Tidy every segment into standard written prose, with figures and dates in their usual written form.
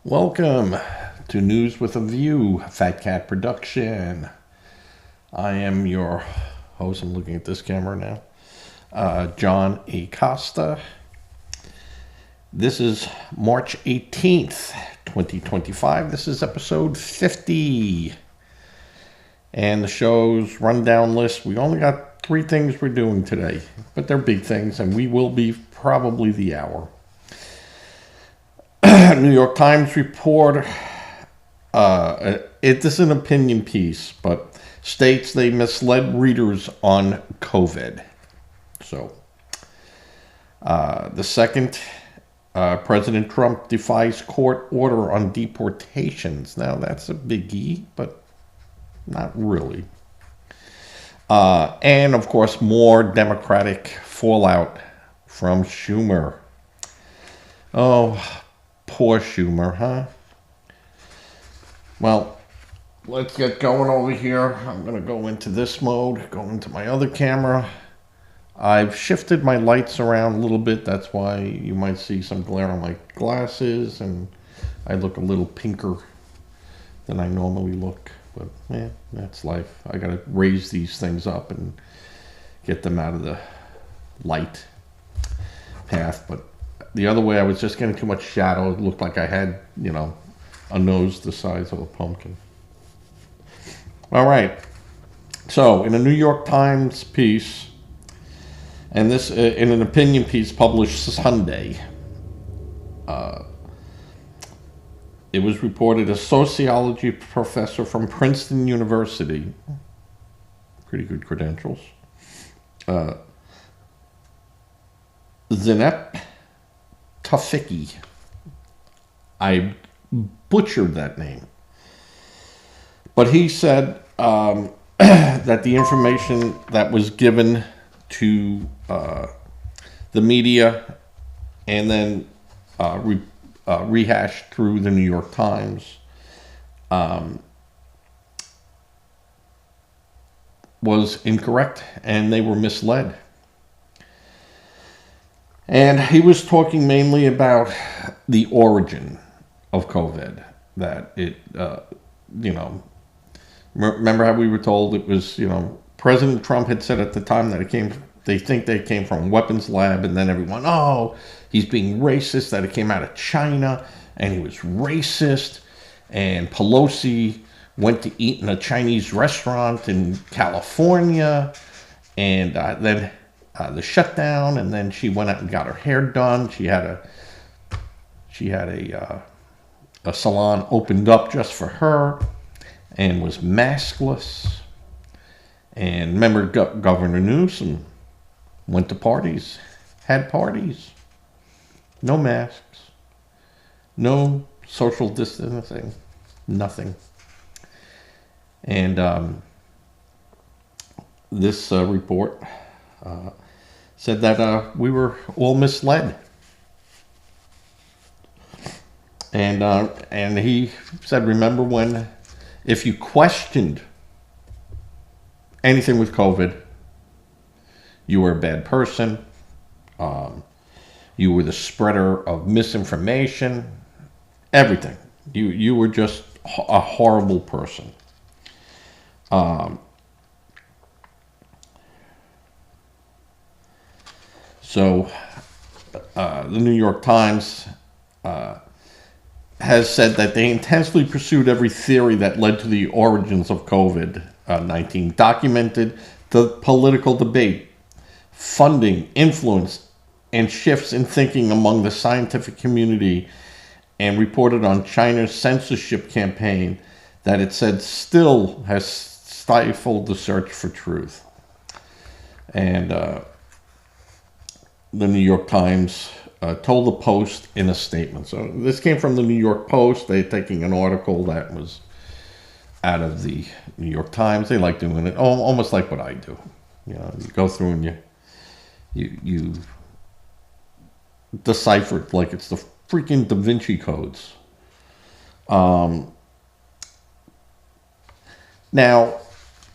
Welcome to News with a View, Fat Cat production. I am your host. I'm looking at this camera now. John A. Costa. This is March 18th, 2025. This is episode 50. And the show's rundown list. We only got 3 things we're doing today, but they're big things, and we will be probably the hour. New York Times report, it is an opinion piece, but states they misled readers on COVID. So, the second, President Trump defies court order on deportations. Now, that's a biggie, but not really. And, of course, more Democratic fallout from Schumer. Oh, poor Schumer, huh? Well, let's get going over here. I'm going to go into this mode, go into my other camera. I've shifted my lights around a little bit. That's why you might see some glare on my glasses, and I look a little pinker than I normally look. But, that's life. I got to raise these things up and get them out of the light path, but the other way, I was just getting too much shadow. It looked like I had, a nose the size of a pumpkin. All right. So, in a New York Times piece, and this in an opinion piece published Sunday, it was reported a sociology professor from Princeton University, pretty good credentials, Zinep Tafiki. I butchered that name. But he said that the information that was given to the media and then rehashed through the New York Times was incorrect, and they were misled. And he was talking mainly about the origin of COVID, that it, remember how we were told it was, President Trump had said at the time that they think they came from weapons lab, and then everyone, he's being racist, that it came out of China, and he was racist, and Pelosi went to eat in a Chinese restaurant in California, and then the shutdown, and then she went out and got her hair done. She had a salon opened up just for her, and was maskless. And remember, Governor Newsom went to parties, had parties, no masks, no social distancing, nothing. And this report said that we were all misled. And he said, remember when, if you questioned anything with COVID, you were a bad person. You were the spreader of misinformation, everything. You were just a horrible person. So the New York Times has said that they intensely pursued every theory that led to the origins of COVID-19, documented the political debate, funding, influence, and shifts in thinking among the scientific community, and reported on China's censorship campaign that it said still has stifled the search for truth. And the New York Times told the Post in a statement. So this came from the New York Post. They're taking an article that was out of the New York Times. They like doing it almost like what I do. You go through and you decipher it like it's the freaking Da Vinci codes. Now,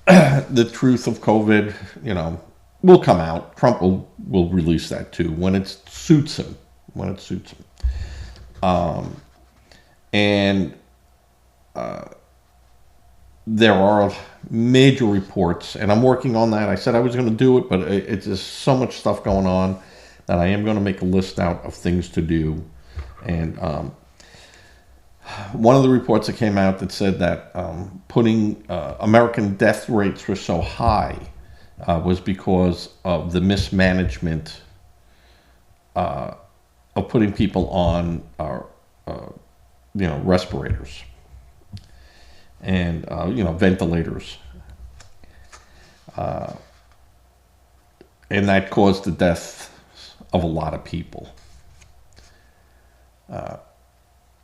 the truth of COVID, will come out. Trump will release that too when it suits him. And there are major reports, and I'm working on that. I said I was going to do it, but it's just so much stuff going on that I am going to make a list out of things to do. And one of the reports that came out that said that putting American death rates were so high was because of the mismanagement of putting people on respirators and ventilators, and that caused the death of a lot of people.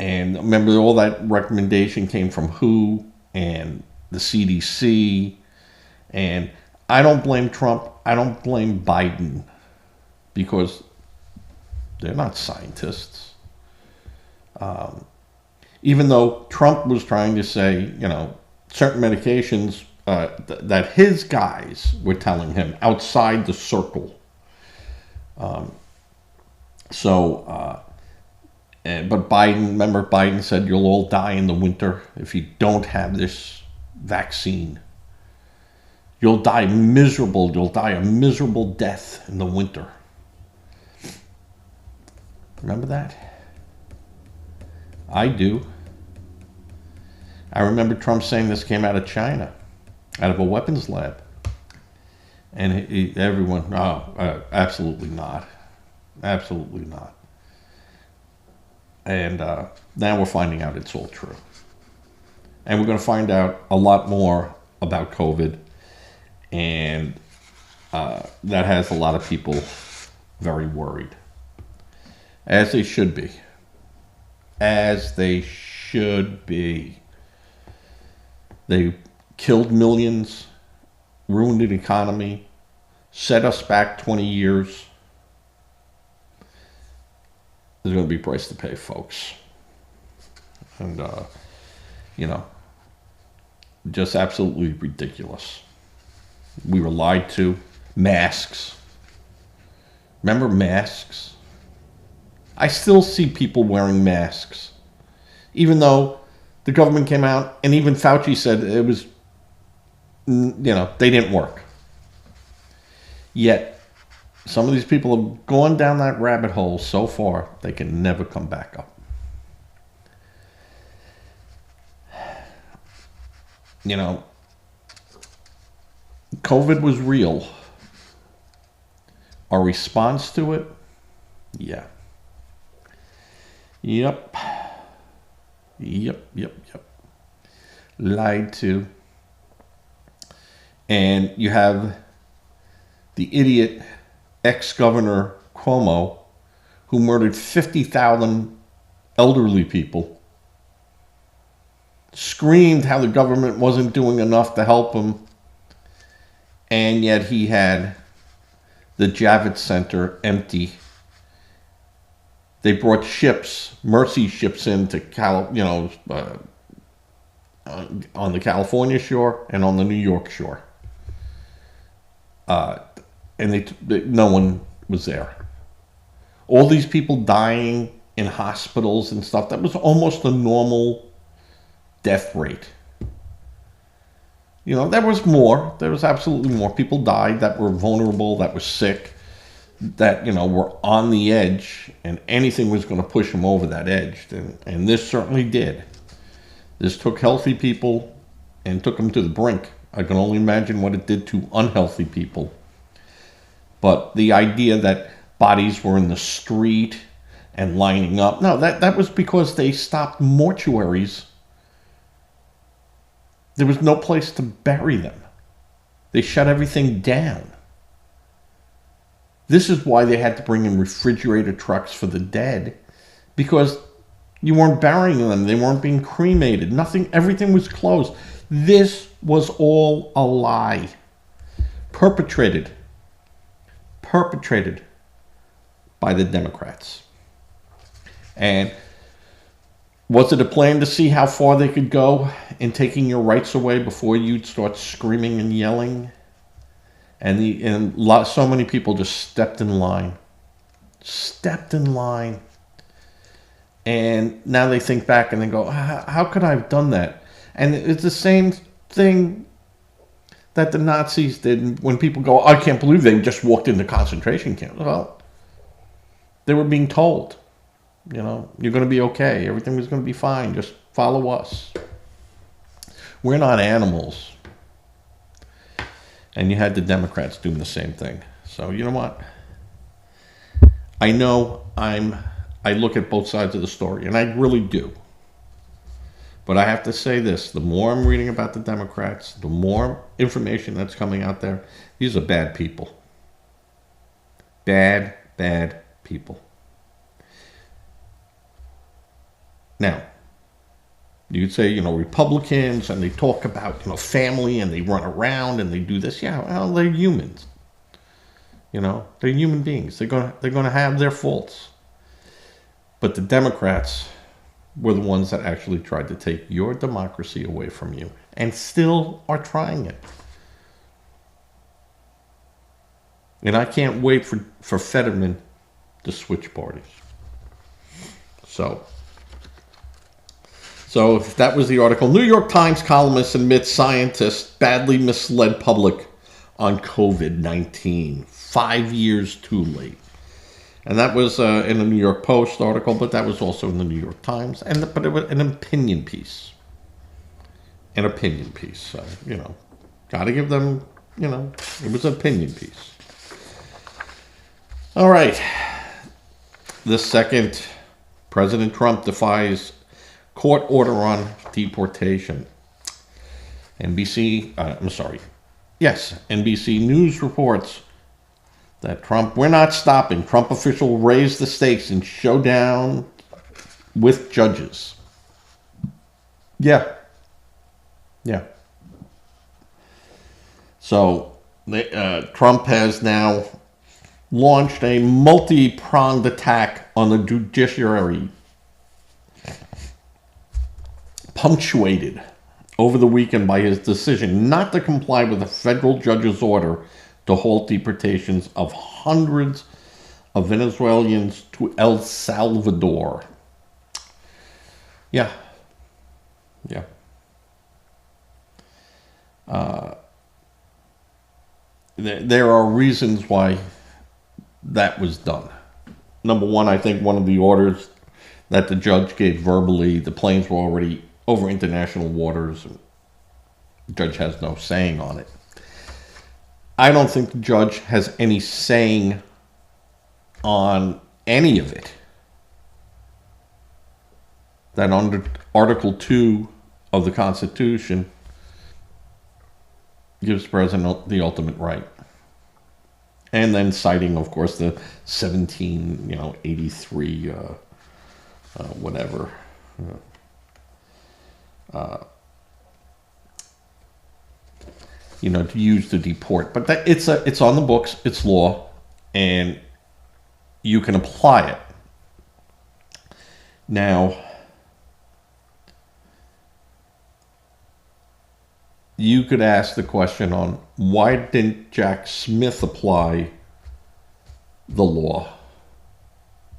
And remember, all that recommendation came from WHO and the CDC. And I don't blame Trump. I don't blame Biden, because they're not scientists. Even though Trump was trying to say, certain medications that his guys were telling him outside the circle. But Biden said you'll all die in the winter if you don't have this vaccine. You'll die miserable. You'll die a miserable death in the winter. Remember that? I do. I remember Trump saying this came out of China, out of a weapons lab. And everyone, absolutely not. Absolutely not. And now we're finding out it's all true. And we're going to find out a lot more about COVID. And that has a lot of people very worried. As they should be. As they should be. They killed millions, ruined an economy, set us back 20 years. There's going to be a price to pay, folks. And, just absolutely ridiculous. We were lied to. Masks. Remember masks? I still see people wearing masks. Even though the government came out and even Fauci said it was, they didn't work. Yet, some of these people have gone down that rabbit hole so far, they can never come back up. COVID was real. Our response to it? Yeah. Yep. Lied to. And you have the idiot ex-governor Cuomo, who murdered 50,000 elderly people, screamed how the government wasn't doing enough to help him, and yet he had the Javits Center empty. They brought ships, mercy ships, into on the California shore and on the New York shore, and no one was there. All these people dying in hospitals and stuff, that was almost a normal death rate. There was more. There was absolutely more. People died that were vulnerable, that were sick, that, were on the edge, and anything was going to push them over that edge. And this certainly did. This took healthy people and took them to the brink. I can only imagine what it did to unhealthy people. But the idea that bodies were in the street and lining up, no, that was because they stopped mortuaries. There was no place to bury them. They shut everything down. This is why they had to bring in refrigerator trucks for the dead, because you weren't burying them. They weren't being cremated. Everything was closed. This was all a lie. Perpetrated by the Democrats. And was it a plan to see how far they could go in taking your rights away before you'd start screaming and yelling? So many people just stepped in line. And now they think back and they go, how could I have done that? And it's the same thing that the Nazis did when people go, I can't believe they just walked into concentration camps. Well, they were being told, you're going to be okay. Everything is going to be fine. Just follow us. We're not animals. And you had the Democrats doing the same thing. So you know what? I know I look at both sides of the story, and I really do. But I have to say this, the more I'm reading about the Democrats, the more information that's coming out there, these are bad people. Bad, bad people. Now, you could say, Republicans, and they talk about, family, and they run around, and they do this. Yeah, well, they're humans. They're human beings. They're gonna have their faults. But the Democrats were the ones that actually tried to take your democracy away from you, and still are trying it. And I can't wait for Fetterman to switch parties. So that was the article. New York Times columnist admits scientists badly misled public on COVID-19. 5 years too late. And that was in a New York Post article, but that was also in the New York Times. But it was an opinion piece. An opinion piece. So, got to give them, it was an opinion piece. All right. The second, President Trump defies court order on deportation. NBC News reports that we're not stopping. Trump official raised the stakes in showdown with judges. Yeah. So Trump has now launched a multi-pronged attack on the judiciary, punctuated over the weekend by his decision not to comply with a federal judge's order to halt deportations of hundreds of Venezuelans to El Salvador. Yeah. There are reasons why that was done. Number one, I think one of the orders that the judge gave verbally, the planes were already over international waters, and the judge has no saying on it. I don't think the judge has any saying on any of it. That under Article 2 of the Constitution gives the president the ultimate right. And then citing, of course, the 1783, whatever. To use to deport. But it's on the books, it's law, and you can apply it. Now, you could ask the question on why didn't Jack Smith apply the law?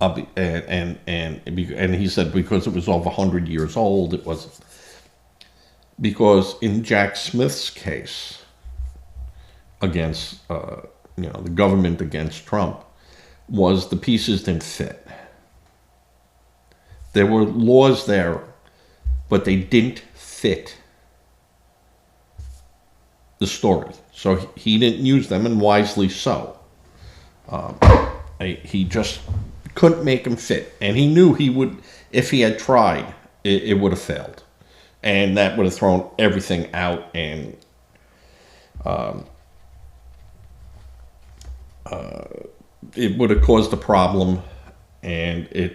And he said because it was over 100 years old, it wasn't. Because in Jack Smith's case, against the government against Trump, was the pieces didn't fit. There were laws there, but they didn't fit the story. So he didn't use them, and wisely so. He just couldn't make them fit. And he knew he would, if he had tried, it would have failed. And that would have thrown everything out, and it would have caused a problem. And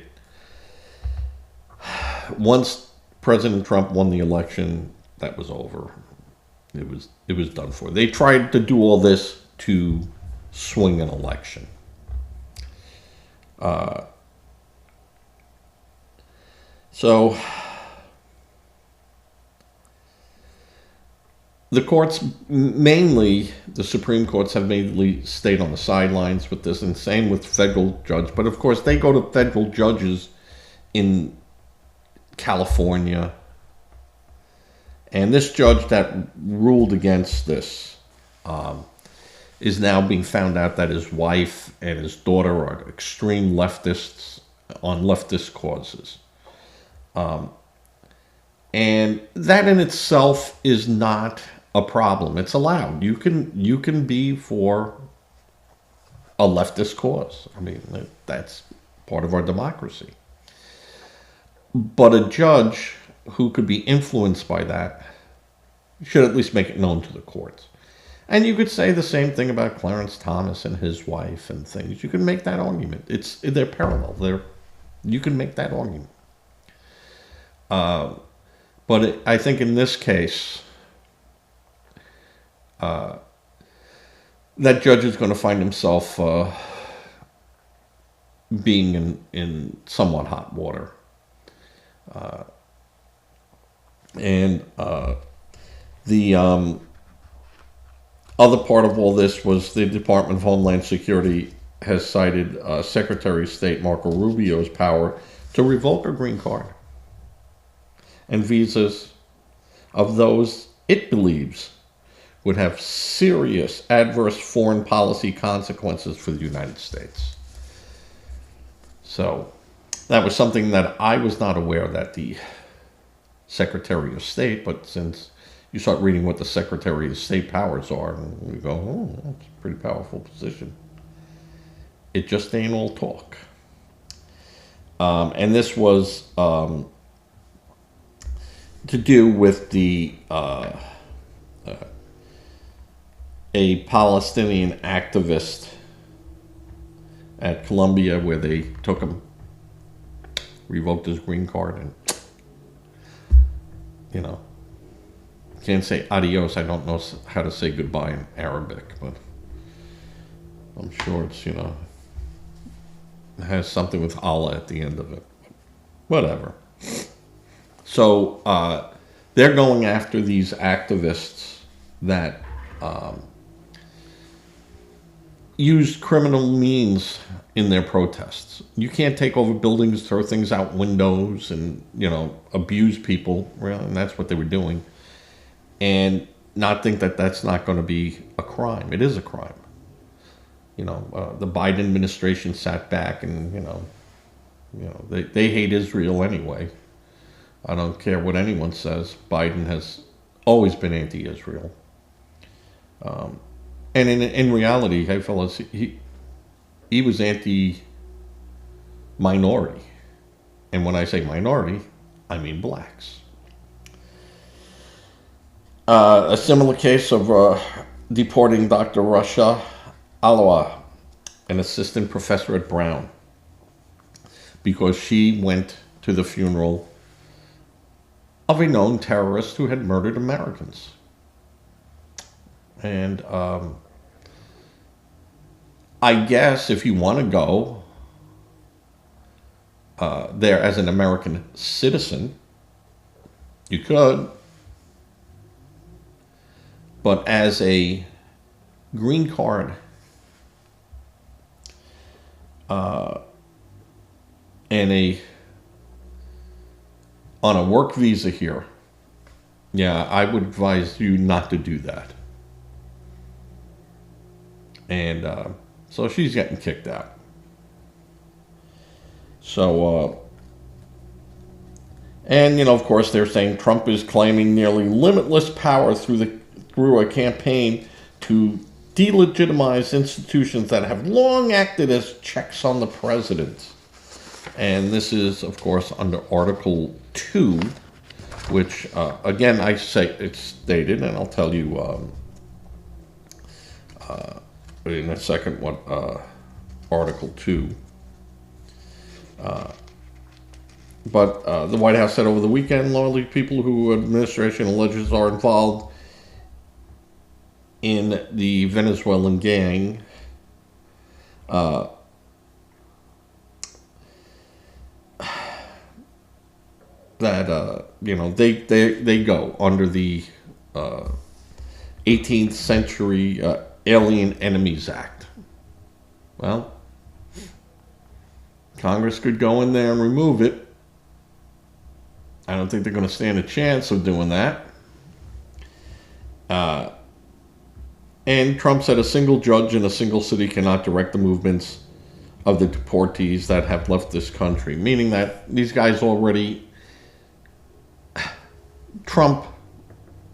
once President Trump won the election, that was over. It was done for. They tried to do all this to swing an election. So the courts, mainly the Supreme Courts, have mainly stayed on the sidelines with this, and same with federal judge. But of course, they go to federal judges in California. And this judge that ruled against this is now being found out that his wife and his daughter are extreme leftists on leftist causes. And that in itself is not a problem. It's allowed. You can be for a leftist cause. I mean, that's part of our democracy. But a judge who could be influenced by that should at least make it known to the courts. And you could say the same thing about Clarence Thomas and his wife and things. You can make that argument. They're parallel. You can make that argument. But I think in this case, that judge is going to find himself being in somewhat hot water. The other part of all this was the Department of Homeland Security has cited Secretary of State Marco Rubio's power to revoke a green card and visas of those it believes would have serious adverse foreign policy consequences for the United States. So that was something that I was not aware that the Secretary of State, but since you start reading what the Secretary of State powers are, and you go, oh, that's a pretty powerful position. It just ain't all talk. And this was to do with a Palestinian activist at Columbia, where they took him, revoked his green card, and can't say adios. I don't know how to say goodbye in Arabic, but I'm sure it's it has something with Allah at the end of it. Whatever. So they're going after these activists that used criminal means in their protests. You can't take over buildings, throw things out windows, and abuse people. And that's what they were doing, and not think that that's not going to be a crime. It is a crime. The Biden administration sat back and they hate Israel anyway. I don't care what anyone says. Biden has always been anti-Israel. And in reality, hey fellas, he was anti-minority. And when I say minority, I mean blacks. A similar case of deporting Dr. Rasha Alawa, an assistant professor at Brown, because she went to the funeral of a known terrorist who had murdered Americans. And I guess if you want to go there as an American citizen, you could. But as a green card and on a work visa here, yeah, I would advise you not to do that. And so she's getting kicked out. So, and of course, they're saying Trump is claiming nearly limitless power through a campaign to delegitimize institutions that have long acted as checks on the president. And this is, of course, under Article 2, which, again, I say it's stated, and I'll tell you in a second what Article 2. But the White House said over the weekend, largely people who administration alleges are involved in the Venezuelan gang that they go under the 18th century Alien Enemies Act. Well, Congress could go in there and remove it, I don't think they're going to stand a chance of doing that. And Trump said a single judge in a single city cannot direct the movements of the deportees that have left this country, meaning that these guys already, Trump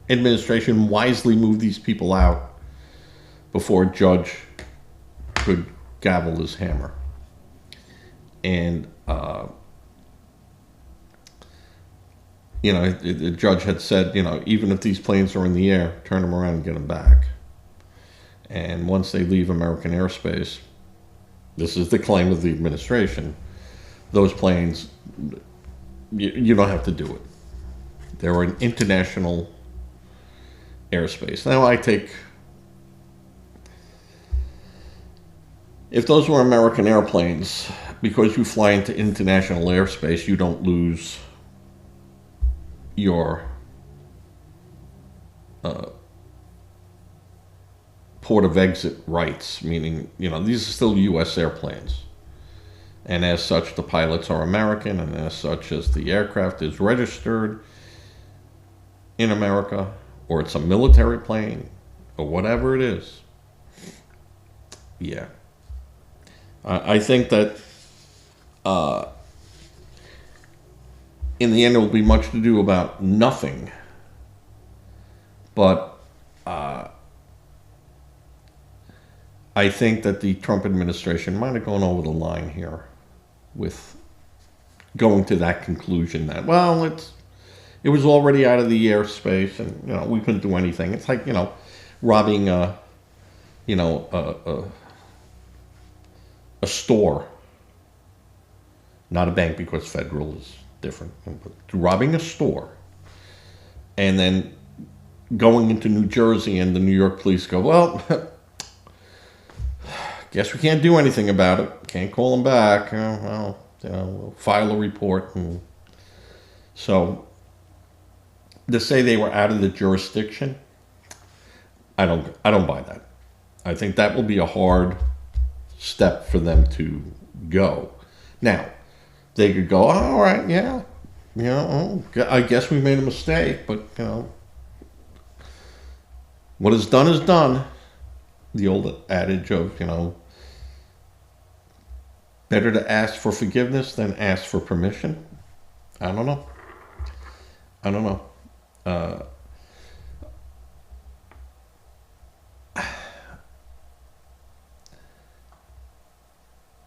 administration wisely moved these people out before a judge could gavel his hammer. And, the judge had said, even if these planes are in the air, turn them around and get them back. And once they leave American airspace, this is the claim of the administration, those planes, you don't have to do it. They're in international airspace. Now if those were American airplanes, because you fly into international airspace, you don't lose your port of exit rights, meaning, these are still U.S. airplanes. And as such, the pilots are American, and as such, as the aircraft is registered in America, or it's a military plane, or whatever it is. Yeah. I think that in the end, it will be much to do about nothing. But I think that the Trump administration might have gone over the line here with going to that conclusion that, well, it was already out of the airspace, and we couldn't do anything. It's like robbing a store, not a bank, because federal is different. But robbing a store, and then going into New Jersey, and the New York police go, well, guess we can't do anything about it. Can't call them back. We'll file a report. And so to say they were out of the jurisdiction, I don't buy that. I think that will be a hard step for them to go. Now, they could go, all right, yeah, I guess we made a mistake, but what is done is done. The old adage of, better to ask for forgiveness than ask for permission. I don't know.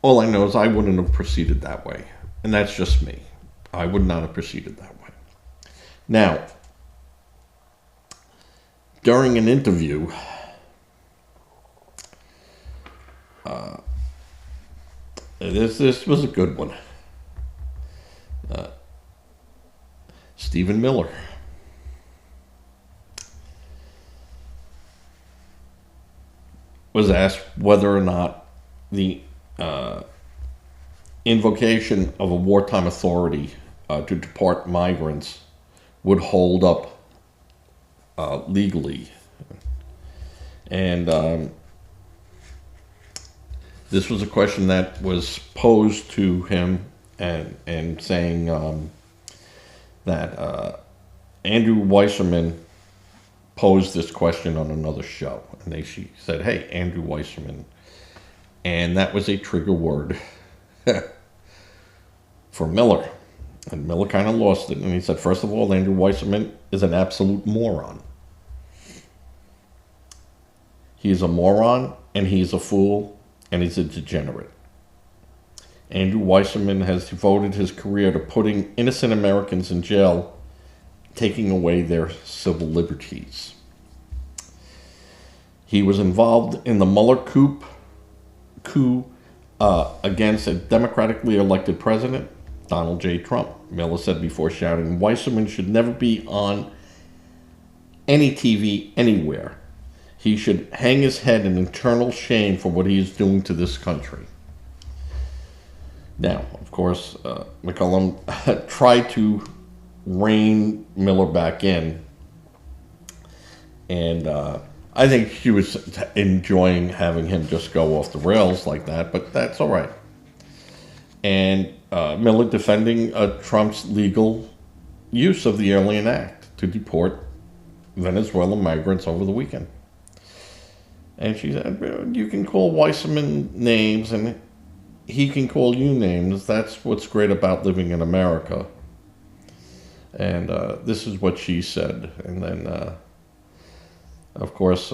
All I know is I wouldn't have proceeded that way. And that's just me. I would not have proceeded that way. Now, during an interview, this was a good one. Stephen Miller was asked whether or not the invocation of a wartime authority to deport migrants would hold up legally. And this was a question that was posed to him, and saying that Andrew Weissman posed this question on another show. And she said, hey, Andrew Weissman. And that was a trigger word for Miller. And Miller kind of lost it. And he said, first of all, Andrew Weissman is an absolute moron. He's a moron, and he's a fool, and he's a degenerate. Andrew Weissman has devoted his career to putting innocent Americans in jail, taking away their civil liberties. He was involved in the Mueller coup against a democratically elected president, Donald J. Trump. Miller said before shouting, Weissman should never be on any TV anywhere. He should hang his head in eternal shame for what he is doing to this country. Now, of course, McCollum tried to rein Miller back in, and I think she was enjoying having him just go off the rails like that, but that's all right. And Miller defending Trump's legal use of the Alien Act to deport Venezuelan migrants over the weekend. And she said, you can call Weissman names and he can call you names. That's what's great about living in America. And this is what she said. And then, of course,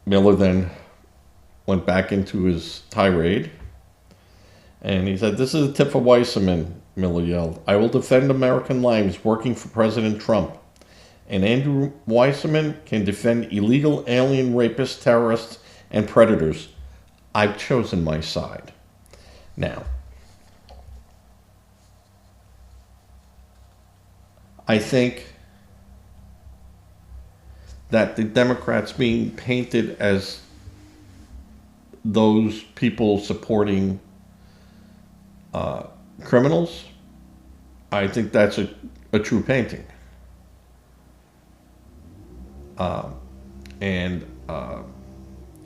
Miller then went back into his tirade. And he said, this is a tip for Weissman, Miller yelled. I will defend American lives working for President Trump. And Andrew Weissman can defend illegal alien rapists, terrorists, and predators. I've chosen my side. Now, I think that the Democrats being painted as those people supporting criminals, I think that's a true painting. And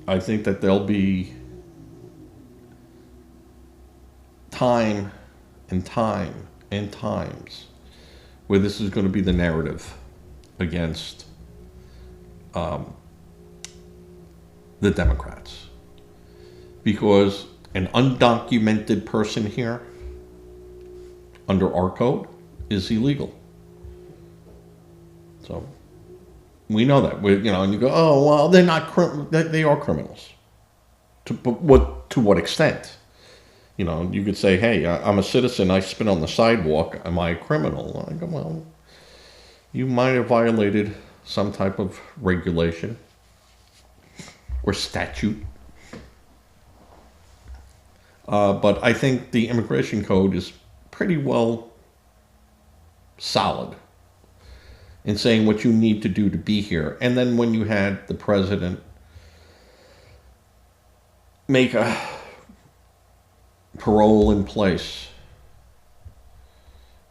I think that there'll be time and times where this is going to be the narrative against the Democrats. Because an undocumented person here under our code is illegal. So we know that. And you go, oh, well, they're not they are criminals. To what extent? You could say, hey, I'm a citizen, I spit on the sidewalk, am I a criminal? I go, well, you might have violated some type of regulation or statute. But I think the immigration code is pretty well solid in saying what you need to do to be here. And then when you had the president make a parole in place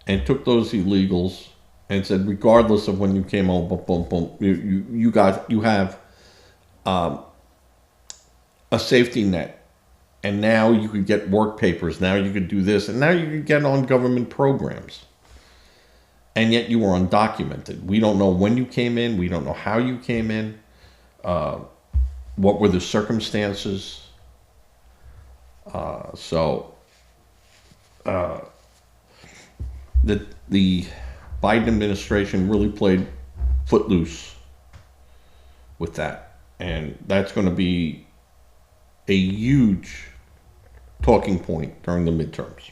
and took those illegals and said, regardless of when you came home, boom, boom, boom, you have a safety net. And now you could get work papers. Now you could do this. And now you could get on government programs. And yet you were undocumented. We don't know when you came in. We don't know how you came in. What were the circumstances? So the Biden administration really played footloose with that. And that's going to be a huge talking point during the midterms.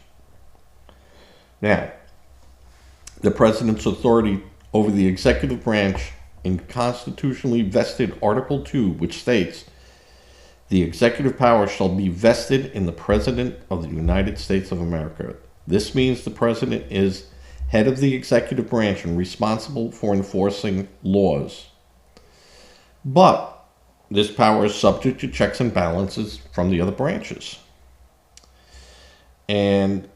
Now, the president's authority over the executive branch in constitutionally vested Article 2, which states, the executive power shall be vested in the President of the United States of America. This means the president is head of the executive branch and responsible for enforcing laws. But this power is subject to checks and balances from the other branches. And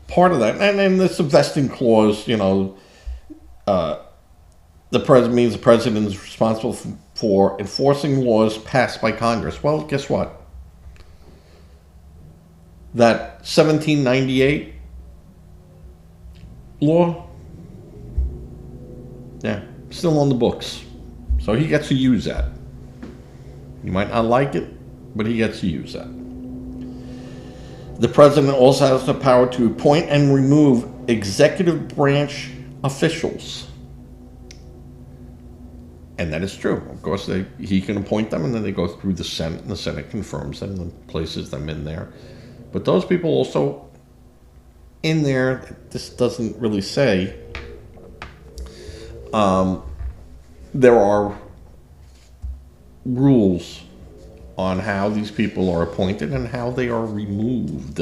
part of that, and this vesting clause, the president means the president is responsible for enforcing laws passed by Congress. Well, guess what? That 1798 law, still on the books. So he gets to use that. You might not like it, but he gets to use that. The president also has the power to appoint and remove executive branch officials. And that is true. Of course, he can appoint them, and then they go through the Senate, and the Senate confirms them and places them in there. But those people also in there, this doesn't really say, there are rules on how these people are appointed and how they are removed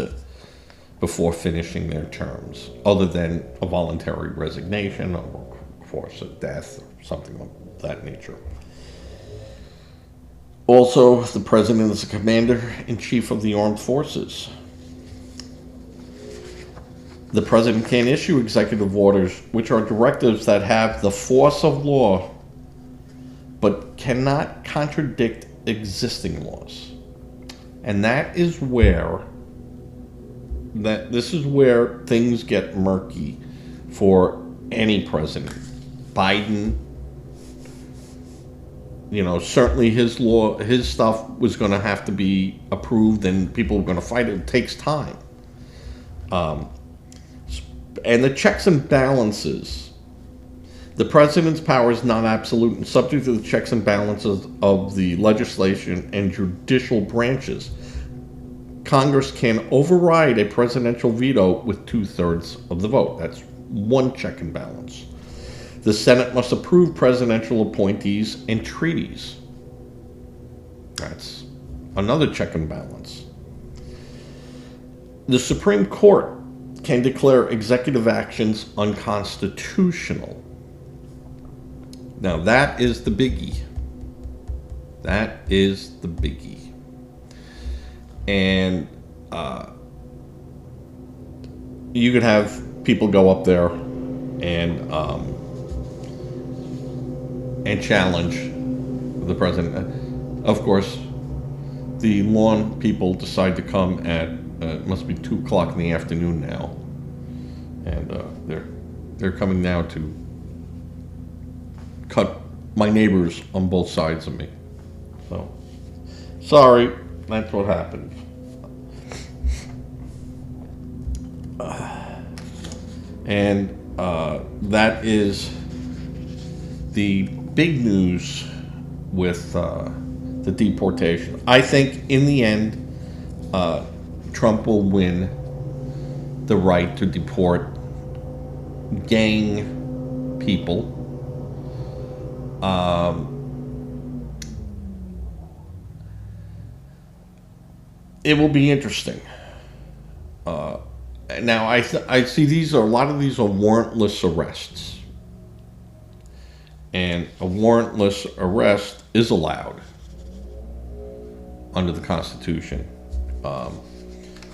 before finishing their terms, other than a voluntary resignation or force of death or something of that nature. Also, the president is the commander-in-chief of the armed forces. The president can issue executive orders, which are directives that have the force of law, but cannot contradict existing laws. And that is where that this is where things get murky for any president. Biden, certainly his stuff was going to have to be approved, and people were going to fight it. It takes time. And the checks and balances. The president's power is not absolute and subject to the checks and balances of the legislation and judicial branches. Congress can override a presidential veto with 2/3 of the vote. That's one check and balance. The Senate must approve presidential appointees and treaties. That's another check and balance. The Supreme Court can declare executive actions unconstitutional. Now that is the biggie. That is the biggie. And you could have people go up there and challenge the president. Of course, the lawn people decide to come at it must be 2:00 in the afternoon now, and they're coming now to cut my neighbors on both sides of me. So, sorry, that's what happened. And that is the big news with the deportation. I think in the end, Trump will win the right to deport gang people. It will be interesting. Now, I see a lot of these are warrantless arrests. And a warrantless arrest is allowed under the Constitution,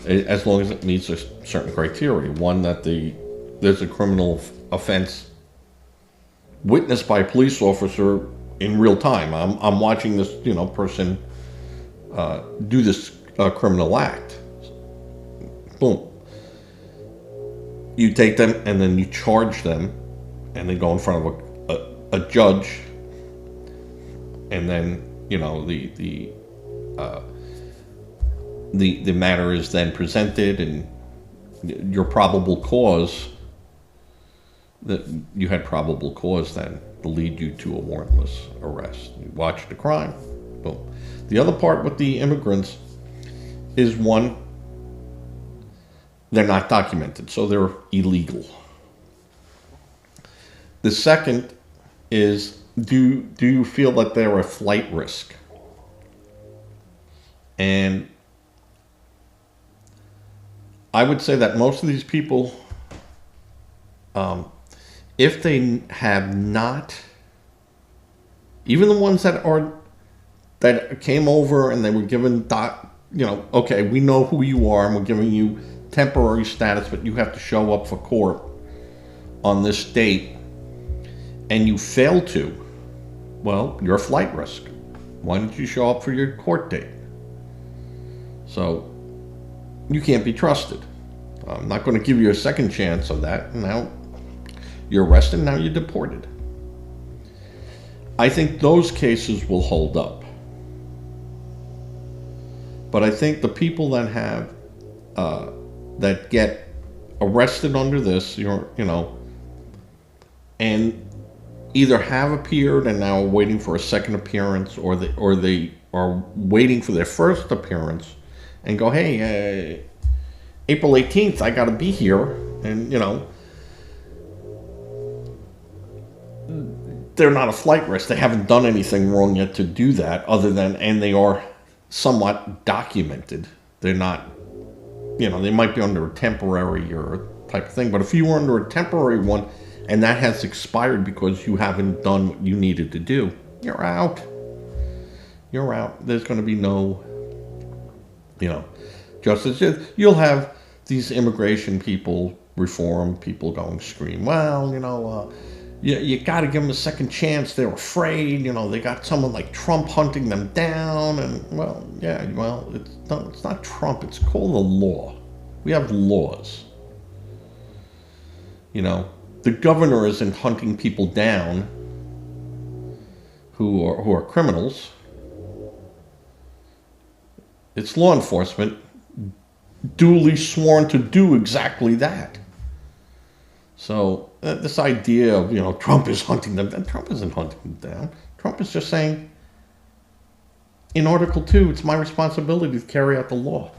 as long as it meets a certain criteria. One, that there's a criminal offense witnessed by a police officer in real time. I'm watching this person do this criminal act. Boom. You take them and then you charge them, and they go in front of a judge, and then the matter is then presented, and your probable cause, that you had probable cause then to lead you to a warrantless arrest. You watch the crime, boom. The other part with the immigrants is, one, they're not documented, so they're illegal. The second is, do you feel that they're a flight risk? And I would say that most of these people, if they have not, even the ones that came over and they were given okay, we know who you are and we're giving you temporary status, but you have to show up for court on this date, and you fail to, well, you're a flight risk. Why didn't you show up for your court date? So you can't be trusted. I'm not going to give you a second chance of that. Now you're arrested, now you're deported. I think those cases will hold up. But I think the people that have that get arrested under this, and either have appeared and now are waiting for a second appearance, or they are waiting for their first appearance and go, hey, April 18th, I got to be here, and they're not a flight risk. They haven't done anything wrong yet to do that, and they are somewhat documented. They're not, they might be under a temporary or type of thing, but if you were under a temporary one and that has expired because you haven't done what you needed to do, you're out. You're out. There's going to be no, justice. You'll have these immigration people, reform people going scream, well, you got to give them a second chance. They're afraid, they got someone like Trump hunting them down. And, it's not Trump. It's called the law. We have laws. You know, the governor isn't hunting people down who are criminals. It's law enforcement duly sworn to do exactly that. So this idea of, Trump is hunting them down, Trump isn't hunting them down. Trump is just saying, in Article 2, it's my responsibility to carry out the law.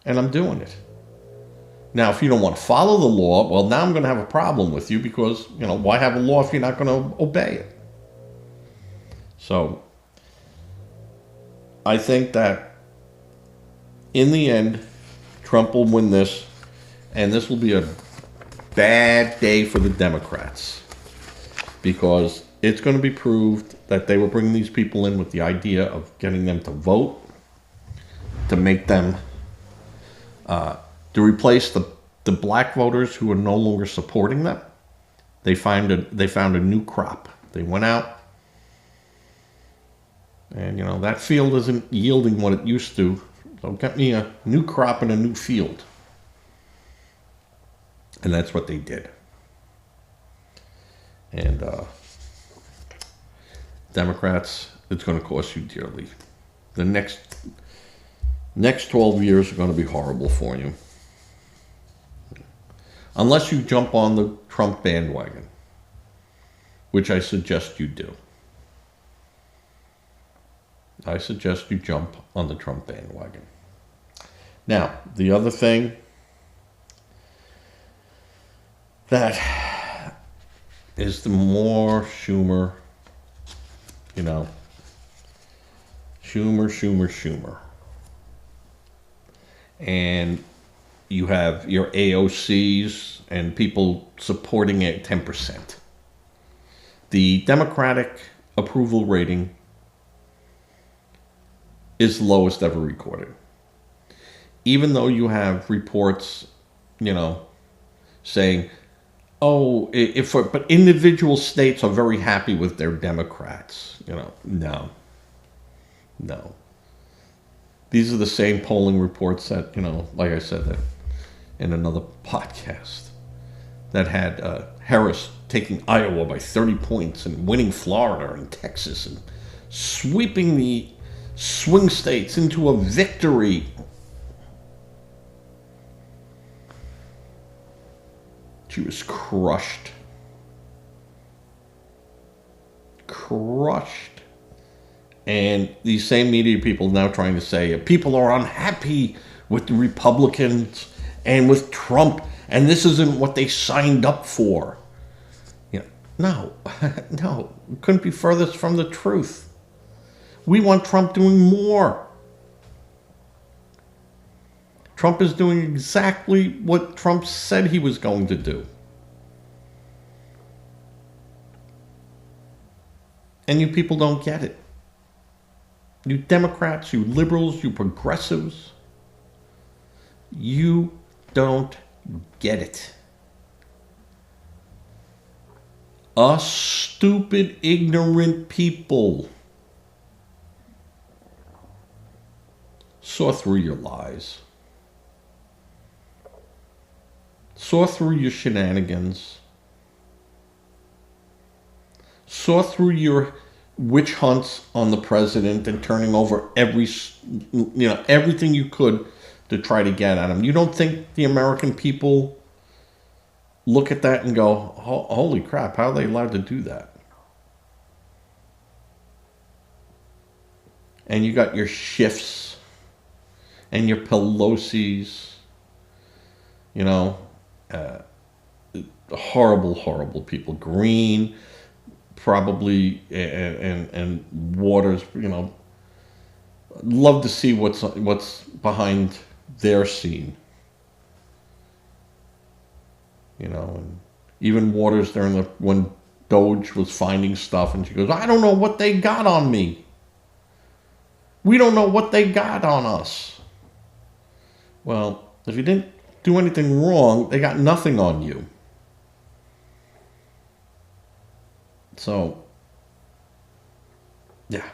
And I'm doing it. Now, if you don't want to follow the law, well, now I'm going to have a problem with you because, why have a law if you're not going to obey it? So, I think that in the end, Trump will win this, and this will be a bad day for the Democrats because it's going to be proved that they were bringing these people in with the idea of getting them to vote, to make them, to replace the black voters who are no longer supporting them. They found a new crop. They went out, and that field isn't yielding what it used to. So get me a new crop and a new field. And that's what they did. And Democrats, it's going to cost you dearly. The next 12 years are going to be horrible for you. Unless you jump on the Trump bandwagon, which I suggest you do. I suggest you jump on the Trump bandwagon. Now, the other thing that is the more Schumer, Schumer. And you have your AOCs and people supporting it 10%. The Democratic approval rating is the lowest ever recorded. Even though you have reports, saying, but individual states are very happy with their Democrats. No. These are the same polling reports that, like I said that in another podcast, that had Harris taking Iowa by 30 points and winning Florida and Texas and sweeping the swing states into a victory. She was crushed. And these same media people now trying to say people are unhappy with the Republicans and with Trump, and this isn't what they signed up for. No, it couldn't be furthest from the truth. We want Trump doing more. Trump is doing exactly what Trump said he was going to do. And you people don't get it. You Democrats, you liberals, you progressives, you don't get it. Us stupid, ignorant people saw through your lies. Saw through your shenanigans. Saw through your witch hunts on the president and turning over everything you could to try to get at him. You don't think the American people look at that and go, holy crap, how are they allowed to do that? And you got your Schiffs and your Pelosi's, horrible people. Green, probably, and Waters, love to see what's behind their scene. And even Waters when Doge was finding stuff, and she goes, I don't know what they got on me. We don't know what they got on us. Well, if you didn't do anything wrong, they got nothing on you. So, yeah.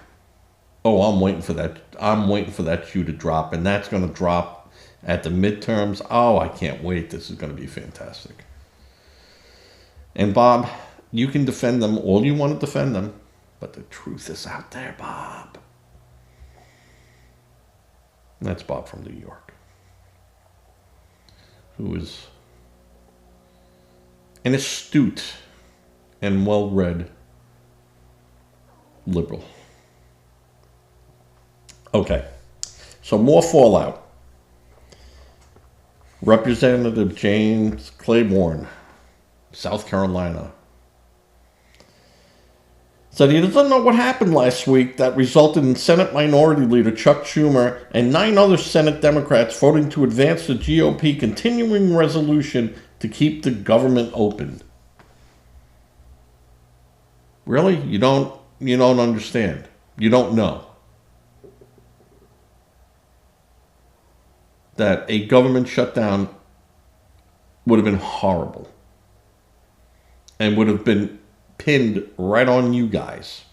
Oh, I'm waiting for that shoe to drop, and that's going to drop, at the midterms. Oh, I can't wait. This is going to be fantastic. And Bob, you can defend them all you want to defend them, but the truth is out there, Bob. And that's Bob from New York, who is an astute and well-read liberal. Okay, so more fallout. Representative James Claiborne, South Carolina, said he doesn't know what happened last week that resulted in Senate Minority Leader Chuck Schumer and 9 other Senate Democrats voting to advance the GOP continuing resolution to keep the government open. Really? You don't understand. You don't know that a government shutdown would have been horrible and would have been pinned right on you guys.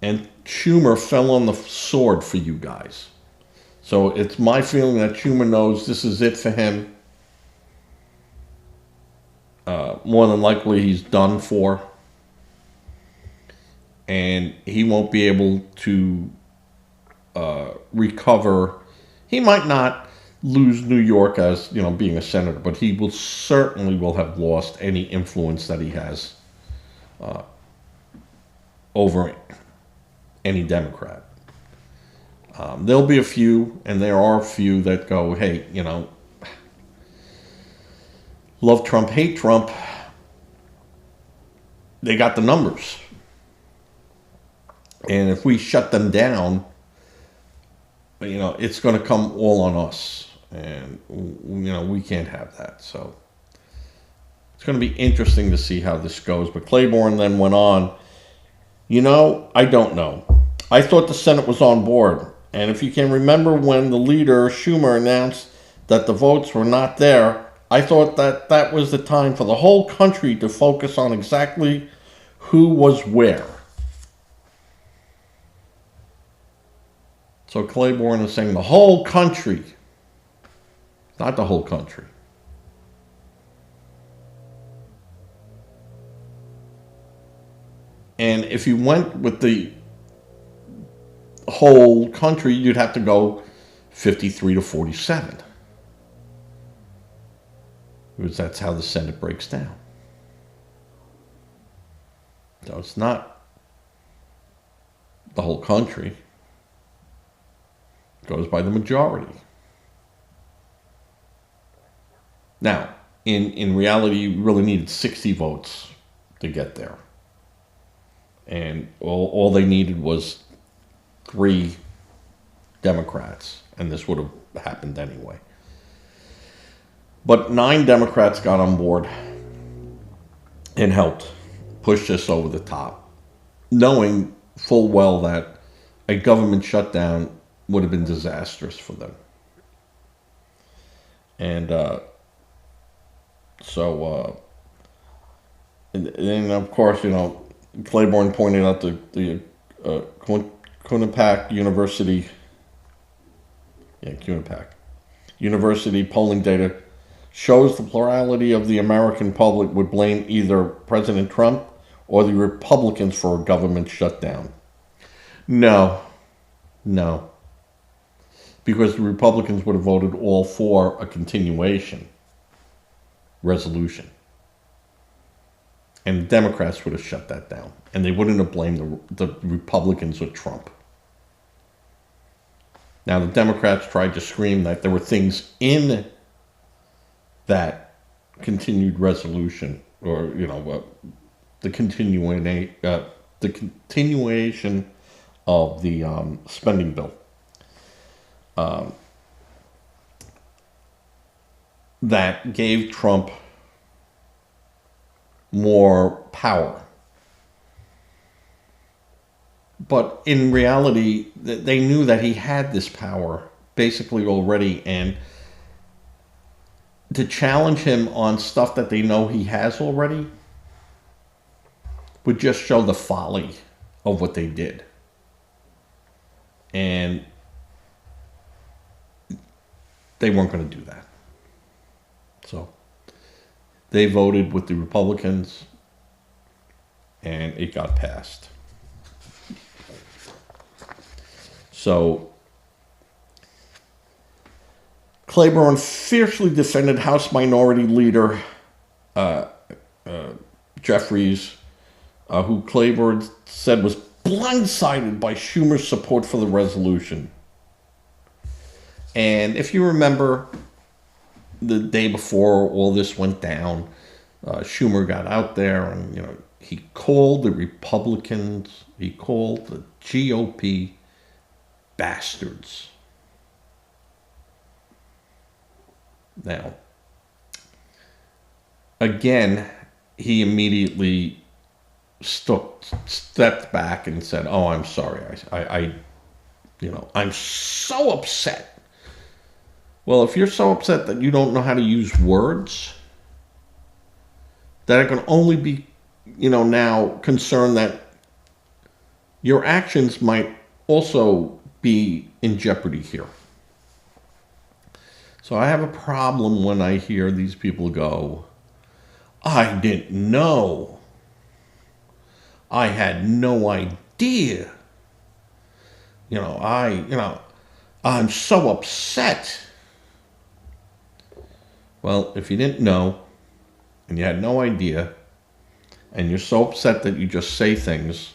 And Schumer fell on the sword for you guys. So it's my feeling that Schumer knows this is it for him. More than likely he's done for. And he won't be able to recover. He might not lose New York as, being a senator, but he will certainly have lost any influence that he has over any Democrat. There'll be a few, and there are a few that go, hey, love Trump, hate Trump. They got the numbers. And if we shut them down, it's going to come all on us. And, we can't have that. So it's going to be interesting to see how this goes. But Claiborne then went on, I don't know. I thought the Senate was on board. And if you can remember when the leader, Schumer, announced that the votes were not there, I thought that was the time for the whole country to focus on exactly who was where. So Claiborne is saying the whole country, not the whole country. And if you went with the whole country, you'd have to go 53 to 47. Because that's how the Senate breaks down. So it's not the whole country. It goes by the majority. Now, in reality, you really needed 60 votes to get there. And all they needed was 3 Democrats, and this would have happened anyway. But 9 Democrats got on board and helped push this over the top, knowing full well that a government shutdown would have been disastrous for them. And and of course, Claiborne pointed out the Quinnipiac University, University polling data shows the plurality of the American public would blame either President Trump or the Republicans for a government shutdown. No. Because the Republicans would have voted all for a continuation resolution. And the Democrats would have shut that down. And they wouldn't have blamed the Republicans or Trump. Now, the Democrats tried to scream that there were things in that continued resolution, or, the continuation of the spending bill. That gave Trump more power. But in reality, they knew that he had this power basically already, and to challenge him on stuff that they know he has already would just show the folly of what they did. And they weren't going to do that. So they voted with the Republicans, and it got passed. So Claiborne fiercely defended House Minority Leader Jeffries, who Claiborne said was blindsided by Schumer's support for the resolution. And if you remember, the day before all this went down, Schumer got out there and, he called the Republicans, he called the GOP bastards. Now, again, he immediately stepped back and said, "Oh, I'm sorry. I'm so upset." Well, if you're so upset that you don't know how to use words, that I can only be, now concerned that your actions might also be in jeopardy here. So I have a problem when I hear these people go, "I didn't know. I had no idea. I'm so upset." Well, if you didn't know, and you had no idea, and you're so upset that you just say things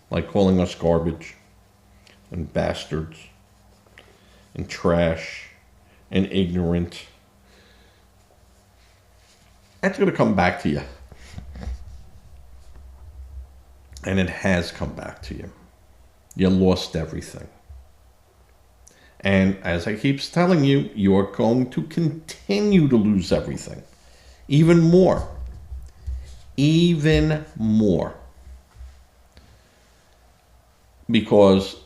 like calling us garbage and bastards and trash and ignorant, that's going to come back to you. And it has come back to you. You lost everything. And as I keep telling you, you're going to continue to lose everything. Even more. Even more. Because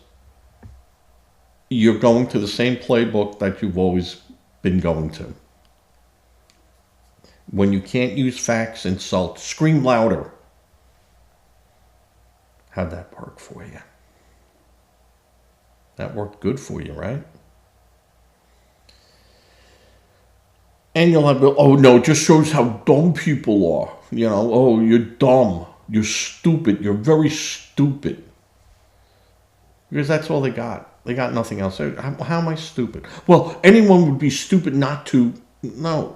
you're going to the same playbook that you've always been going to. When you can't use facts, insult, scream louder. How'd that work for you? That worked good for you, right? And you'll have, "Oh no, it just shows how dumb people are. Oh, you're dumb. You're stupid. You're very stupid." Because that's all they got. They got nothing else. How am I stupid? Well, anyone would be stupid not to. No.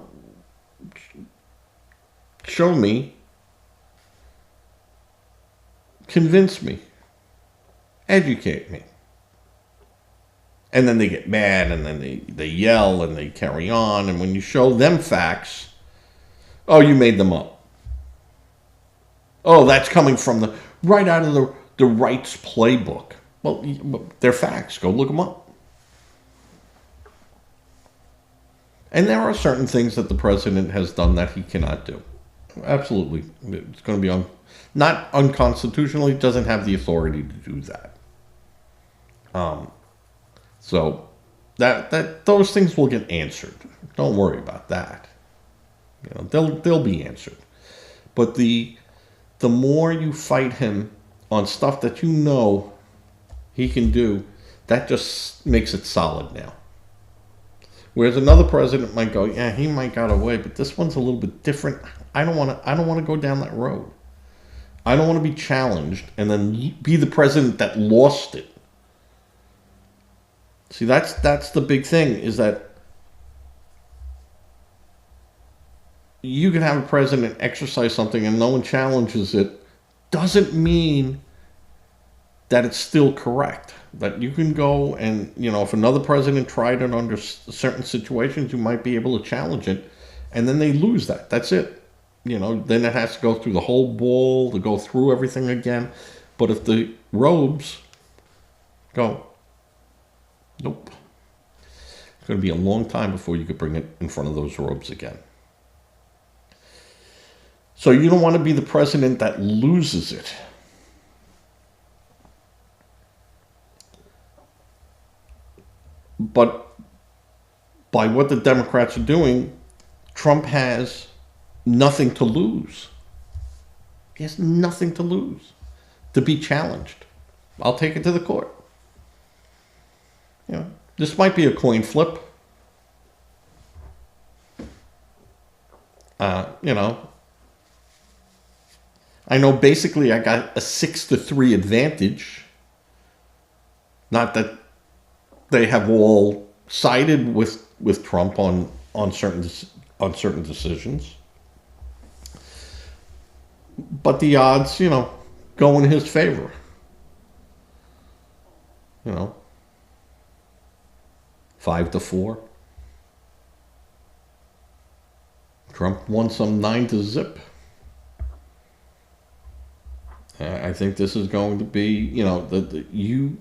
Show me. Convince me. Educate me. And then they get mad, and then they yell, and they carry on. And when you show them facts, "Oh, you made them up. Oh, that's coming from right out of the right's playbook." Well, they're facts. Go look them up. And there are certain things that the president has done that he cannot do. Absolutely. It's going to be not unconstitutional. He doesn't have the authority to do that. So that those things will get answered. Don't worry about that. They'll be answered. But the more you fight him on stuff that he can do, that just makes it solid now. Whereas another president might go, "Yeah, he might got away, but this one's a little bit different. I don't want to go down that road. I don't want to be challenged and then be the president that lost it." See, that's the big thing, is that you can have a president exercise something and no one challenges it, doesn't mean that it's still correct. That you can go and, if another president tried it under certain situations, you might be able to challenge it, and then they lose that. That's it. Then it has to go through the whole ball to go through everything again. But if the robes go, nope. It's going to be a long time before you could bring it in front of those robes again. So you don't want to be the president that loses it. But by what the Democrats are doing, Trump has nothing to lose. He has nothing to lose to be challenged. I'll take it to the court. You know, this might be a coin flip. You know, I know basically I got a 6-3 advantage. Not that they have all sided with Trump on certain decisions, but the odds, you know, go in his favor. You know, 5-4. Trump won some 9-0. I think this is going to be, you know, you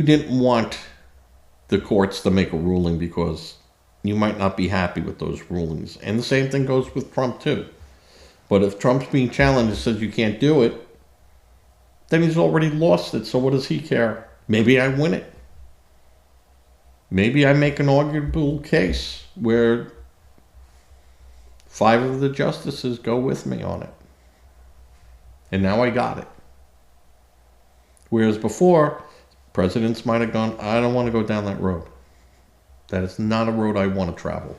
didn't want the courts to make a ruling because you might not be happy with those rulings. And the same thing goes with Trump too. But if Trump's being challenged and says you can't do it, then he's already lost it. So what does he care? Maybe I win it. Maybe I make an arguable case where 5 of the justices go with me on it. And now I got it. Whereas before, presidents might have gone, I don't want to go down that road. That is not a road I want to travel.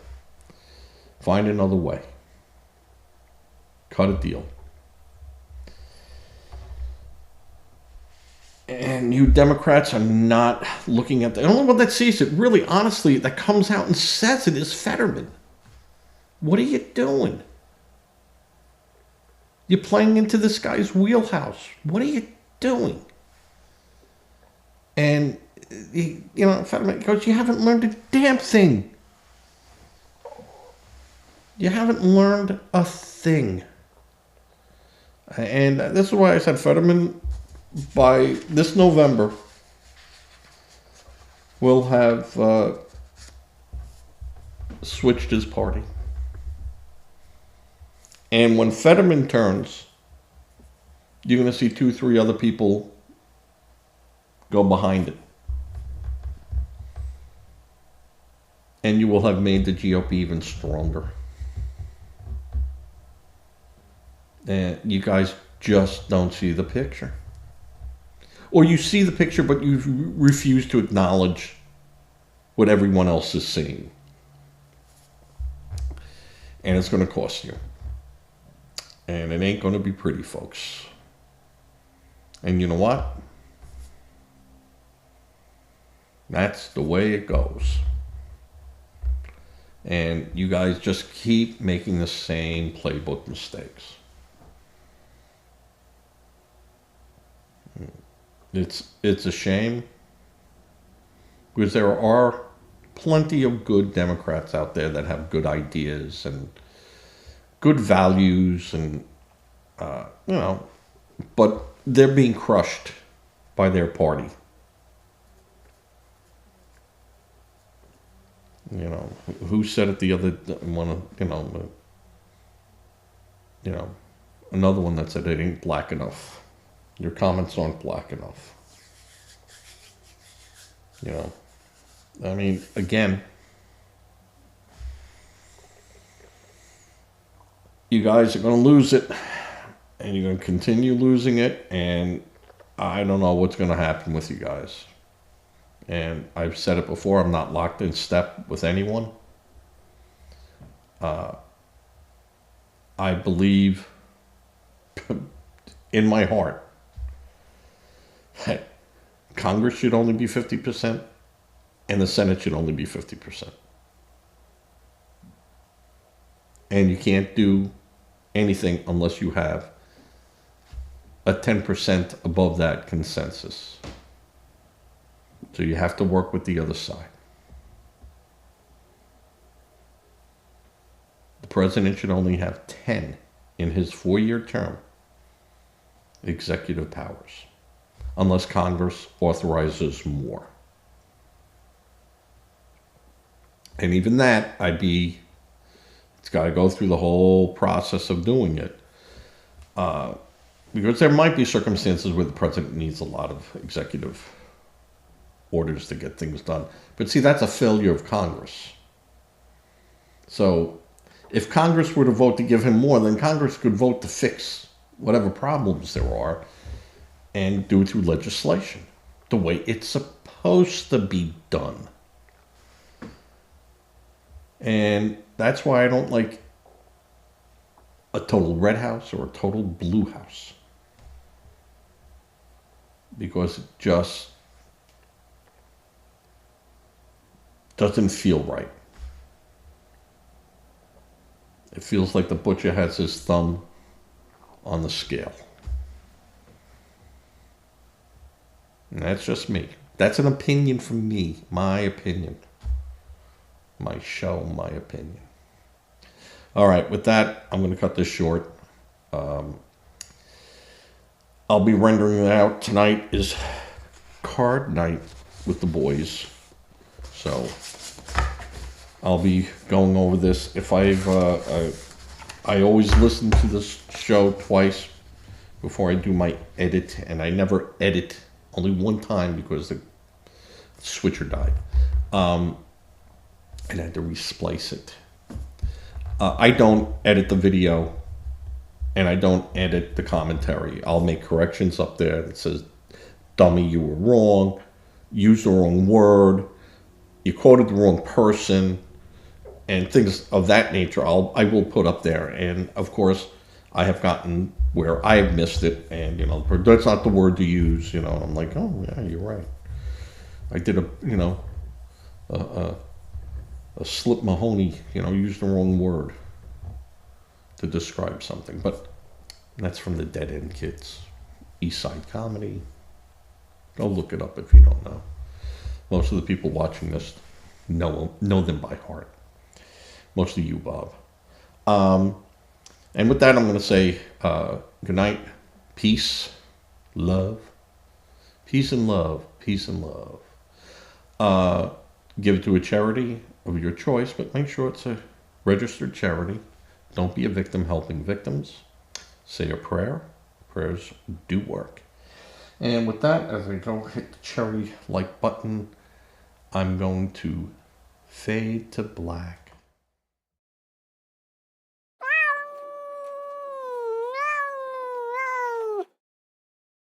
Find another way. Cut a deal. And you Democrats are not looking at that. The only one that sees it, really, honestly, that comes out and says it is Fetterman. What are you doing? You're playing into this guy's wheelhouse. What are you doing? And, you know, Fetterman goes, you haven't learned a damn thing. You haven't learned a thing. And this is why I said Fetterman, by this November, will have switched his party. And when Fetterman turns, you're going to see 2-3 other people go behind it. And you will have made the GOP even stronger. And you guys just don't see the picture. Or you see the picture, but you refuse to acknowledge what everyone else is seeing. And it's going to cost you. And it ain't going to be pretty, folks. And you know what? That's the way it goes. And you guys just keep making the same playbook mistakes. It's a shame, because there are plenty of good Democrats out there that have good ideas and good values, and you know, but they're being crushed by their party. You know, who said it the other one? You know, another one that said it ain't black enough. Your comments aren't black enough. You know, I mean, again, you guys are going to lose it, and you're going to continue losing it, and I don't know what's going to happen with you guys. And I've said it before, I'm not locked in step with anyone. I believe in my heart that Congress should only be 50% and the Senate should only be 50%. And you can't do anything unless you have a 10% above that consensus. So you have to work with the other side. The president should only have 10 in his 4-year term executive powers, unless Congress authorizes more. And even that, it's got to go through the whole process of doing it. Because there might be circumstances where the president needs a lot of executive orders to get things done. But see, that's a failure of Congress. So if Congress were to vote to give him more, then Congress could vote to fix whatever problems there are and do it through legislation. the way it's supposed to be done. And that's why I don't like a total red house or a total blue house. Because it just doesn't feel right. It feels like the butcher has his thumb on the scale. And that's just me. That's an opinion from me. My opinion. My show, my opinion. All right, with that, I'm going to cut this short. I'll be rendering it out. Tonight is card night with the boys. So I'll be going over this. If I always listen to this show twice before I do my edit, and I never edit, only one time because the switcher died. And I had to resplice it. I don't edit the video, and I don't edit the commentary. I'll make corrections up there that says, dummy, you were wrong, used the wrong word, you quoted the wrong person, and things of that nature I will put up there. And of course, I have gotten where I have missed it, and that's not the word to use. I'm like, oh yeah, you're right. I did a slip Mahoney, used the wrong word to describe something. But that's from the Dead End Kids, East Side Comedy. Go look it up if you don't know. Most of the people watching this know them by heart. Most of you, Bob. And with that, I'm going to say good night, peace, love, peace and love, peace and love. Give it to a charity of your choice, but make sure it's a registered charity. Don't be a victim helping victims. Say a prayer. Prayers do work. And with that, as I go hit the cherry like button, I'm going to fade to black.